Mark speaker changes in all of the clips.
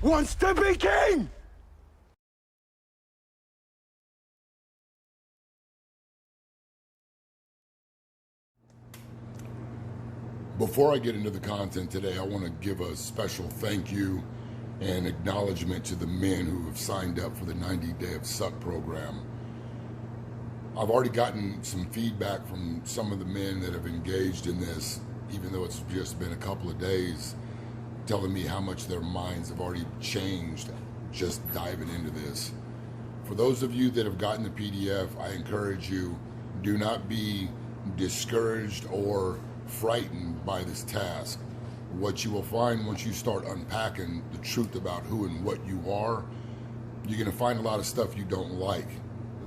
Speaker 1: wants to be king!
Speaker 2: Before I get into the content today, I want to give a special thank you and acknowledgement to the men who have signed up for the 90 Day of Suck program. I've already gotten some feedback from some of the men that have engaged in this, even though it's just been a couple of days, telling me how much their minds have already changed just diving into this. For those of you that have gotten the PDF, I encourage you, do not be discouraged or frightened by this task. What you will find once you start unpacking the truth about who and what you are, you're going to find a lot of stuff you don't like.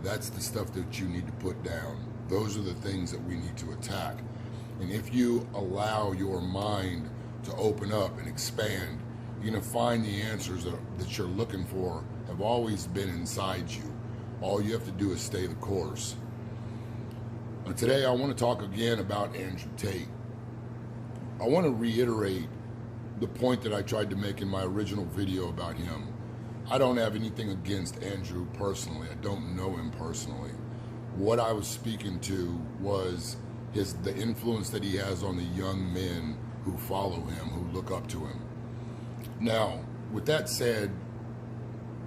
Speaker 2: That's the stuff that you need to put down. Those are the things that we need to attack. And if you allow your mind to open up and expand, you're going to find the answers that you're looking for have always been inside you. All you have to do is stay the course. Today I want to talk again about Andrew Tate. I want to reiterate the point that I tried to make in my original video about him. I don't have anything against Andrew personally. I don't know him personally. What I was speaking to was the influence that he has on the young men who follow him, who look up to him. Now, with that said,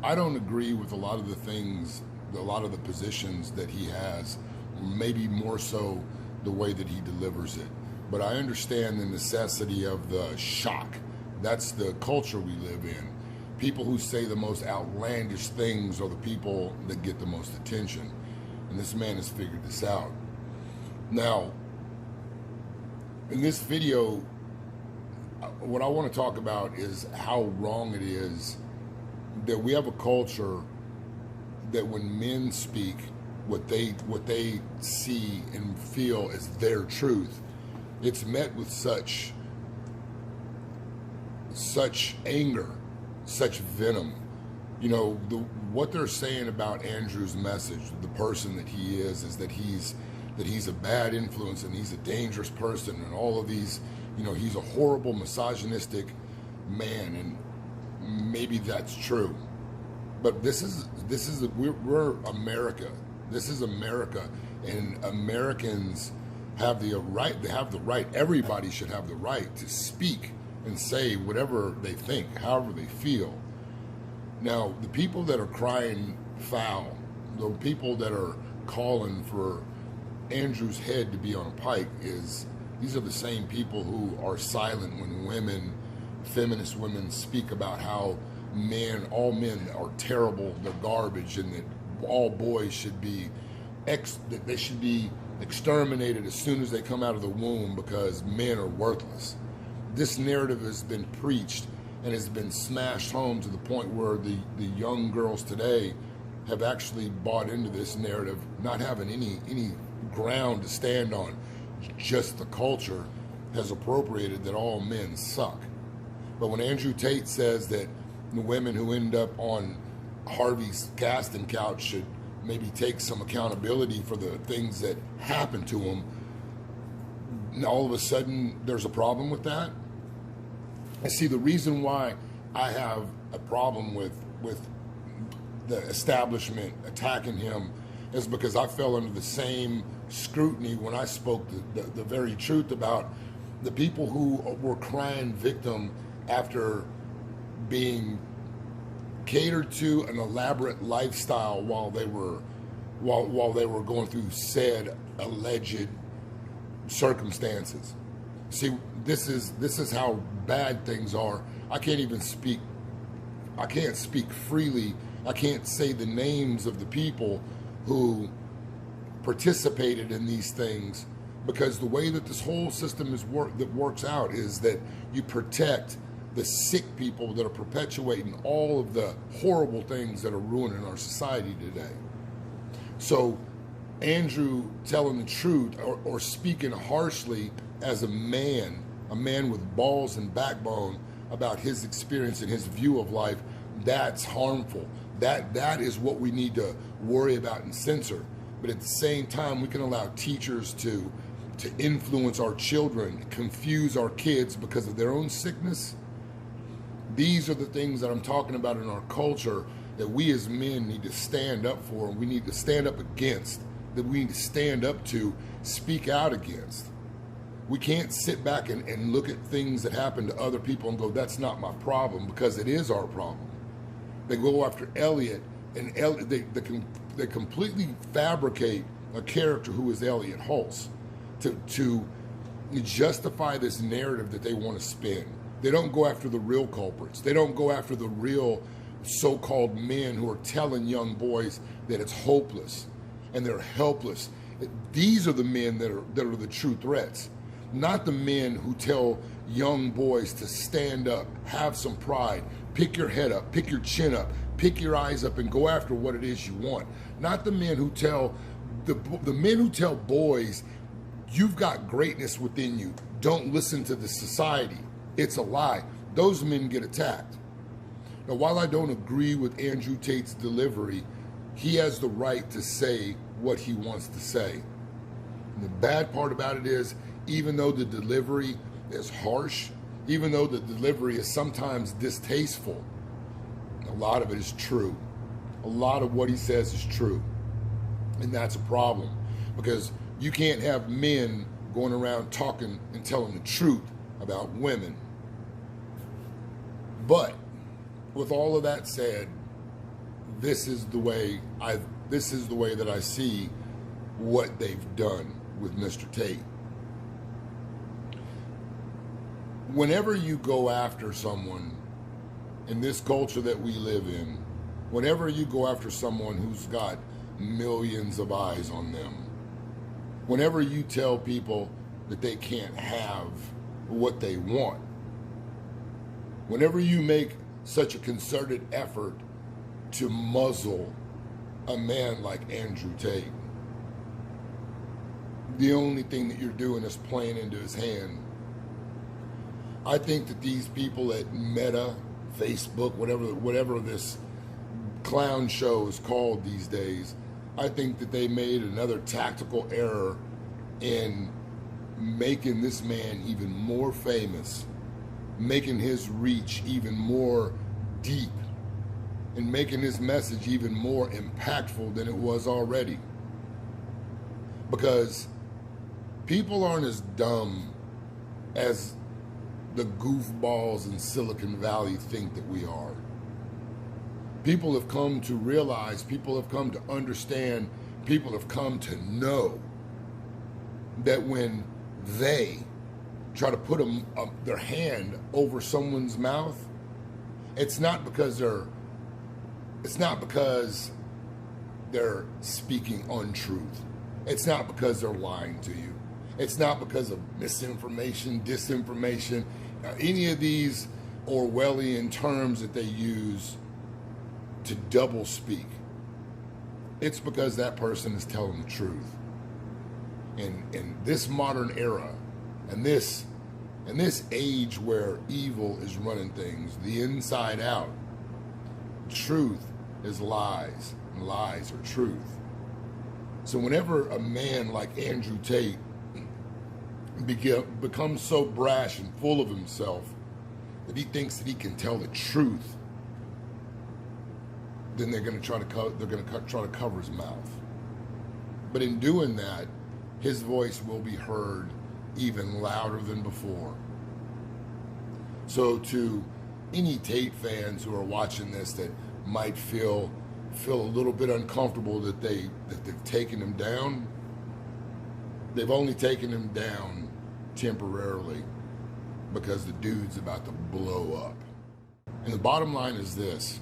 Speaker 2: I don't agree with a lot of the things, a lot of the positions that he has, maybe more so the way that he delivers it. But I understand the necessity of the shock. That's the culture we live in. People who say the most outlandish things are the people that get the most attention. And this man has figured this out. Now, in this video, what I want to talk about is how wrong it is that we have a culture that when men speak, what they see and feel as their truth, it's met with such anger, such venom. You know, what they're saying about Andrew's message, the person that he is that he's a bad influence and he's a dangerous person and all of these, you know, he's a horrible misogynistic man, and maybe that's true. But we're America. This is America, and Americans have the right. They have the right. Everybody should have the right to speak and say whatever they think, however they feel. Now, the people that are crying foul, the people that are calling for Andrew's head to be on a pike, these are the same people who are silent when women, feminist women, speak about how all men are terrible, they're garbage, and that all boys should be they should be exterminated as soon as they come out of the womb because men are worthless. This narrative has been preached and has been smashed home to the point where the young girls today have actually bought into this narrative, not having any ground to stand on. Just the culture has appropriated that all men suck. But when Andrew Tate says that the women who end up on Harvey's casting couch should maybe take some accountability for the things that happen to them, all of a sudden there's a problem with that. I see the reason why I have a problem with the establishment attacking him is because I fell under the same scrutiny when I spoke the very truth about the people who were crying victim after being catered to an elaborate lifestyle while they were going through said alleged circumstances. See, this is how bad things are. I can't speak freely. I can't say the names of the people who participated in these things, because the way that this whole system works out is that you protect the sick people that are perpetuating all of the horrible things that are ruining our society today. So Andrew telling the truth or speaking harshly as a man with balls and backbone about his experience and his view of life, that's harmful. That is what we need to worry about and censor. But at the same time, we can allow teachers to influence our children, confuse our kids because of their own sickness. These are the things that I'm talking about in our culture that we as men need to stand up for, and we need to stand up against, that we need to stand up to, speak out against. We can't sit back and look at things that happen to other people and go, that's not my problem, because it is our problem. They go after Elliot, and they completely fabricate a character who is Elliot Hulse to justify this narrative that they want to spin. They don't go after the real culprits. They don't go after the real so-called men who are telling young boys that it's hopeless and they're helpless. These are the men that are the true threats, not the men who tell young boys to stand up, have some pride, pick your head up, pick your chin up, pick your eyes up, and go after what it is you want. Not the men who tell the men who tell boys, you've got greatness within you. Don't listen to the society. It's a lie. Those men get attacked. Now, while I don't agree with Andrew Tate's delivery, he has the right to say what he wants to say. And the bad part about it is, even though the delivery is harsh, even though the delivery is sometimes distasteful, a lot of it is true. A lot of what he says is true. And that's a problem, because you can't have men going around talking and telling the truth about women. But with all of that said, this is the way that I see what they've done with Mr. Tate. Whenever you go after someone in this culture that we live in, whenever you go after someone who's got millions of eyes on them, whenever you tell people that they can't have what they want, whenever you make such a concerted effort to muzzle a man like Andrew Tate, the only thing that you're doing is playing into his hand. I think that these people at Meta, Facebook, whatever this clown show is called these days, I think that they made another tactical error in making this man even more famous, making his reach even more deep, and making his message even more impactful than it was already. Because people aren't as dumb as the goofballs in Silicon Valley think that we are. People have come to realize, people have come to understand, people have come to know that when they try to put their hand over someone's mouth, it's not because they're speaking untruth. It's not because they're lying to you. It's not because of misinformation, disinformation, any of these Orwellian terms that they use to double speak. It's because that person is telling the truth. In this modern era, and this age where evil is running things, the inside out, truth is lies, and lies are truth. So whenever a man like Andrew Tate becomes so brash and full of himself that he thinks that he can tell the truth, then they're going to try to cover his mouth. But in doing that, his voice will be heard even louder than before. So to any Tate fans who are watching this that might feel a little bit uncomfortable that they've taken him down, they've only taken him down temporarily, because the dude's about to blow up. And the bottom line is this: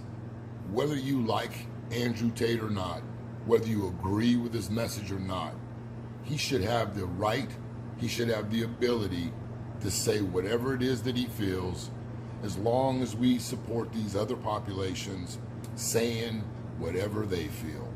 Speaker 2: whether you like Andrew Tate or not, whether you agree with his message or not, he should have the right, he should have the ability to say whatever it is that he feels, as long as we support these other populations saying whatever they feel.